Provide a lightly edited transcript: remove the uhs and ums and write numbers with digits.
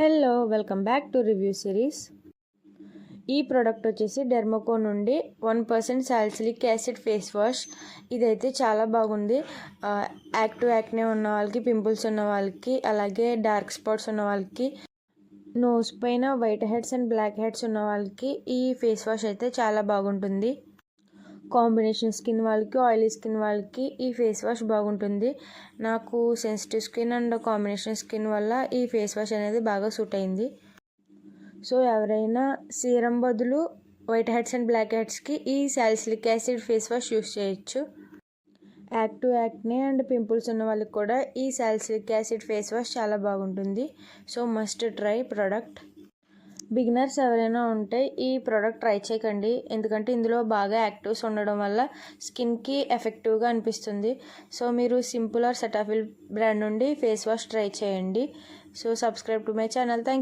Hello welcome back to review series. ఈ product వచ్చేసి డెర్మోకో నుండి 1% సాలిసిలిక్ యాసిడ్ ఫేస్ వాష్. ఇదైతే చాలా బాగుంది. యాక్టివ్ యాక్నే ఉన్న వాళ్ళకి, పింపుల్స్ ఉన్న వాళ్ళకి, అలాగే డార్క్ స్పాట్స్ ఉన్న వాళ్ళకి, నోస్ పైన white heads and black heads ఉన్న వాళ్ళకి ఈ ఫేస్ వాష్ అయితే చాలా బాగుంటుంది. కాంబినేషన్ స్కిన్ వాళ్ళకి, ఆయిలీ స్కిన్ వాళ్ళకి ఈ ఫేస్ వాష్ బాగుంటుంది. నాకు sensitive skin and combination skin వల్ల ఈ ఫేస్ వాష్ అనేది బాగా సూట్ అయింది. సో ఎవరైనా సీరం బదులు వైట్ హెడ్స్ అండ్ బ్లాక్ హెడ్స్కి ఈ salicylic acid face wash use చేయొచ్చు. యాక్టివ్ యాక్నే అండ్ పింపుల్స్ ఉన్న వాళ్ళకి కూడా ఈ సాలిసిలిక్ యాసిడ్ ఫేస్ వాష్ చాలా బాగుంటుంది. So must try product. Beginners ఎవరైనా ఉంటే ఈ ప్రోడక్ట్ ట్రై చేయకండి, ఎందుకంటే ఇందులో బాగా యాక్టివ్స్ ఉండడం వల్ల స్కిన్కి ఎఫెక్టివ్గా అనిపిస్తుంది. సో మీరు సింపుల్ ఆర్ సెటాఫిల్ బ్రాండ్ నుండి ఫేస్ వాష్ ట్రై చేయండి. So subscribe to my channel. Thank you.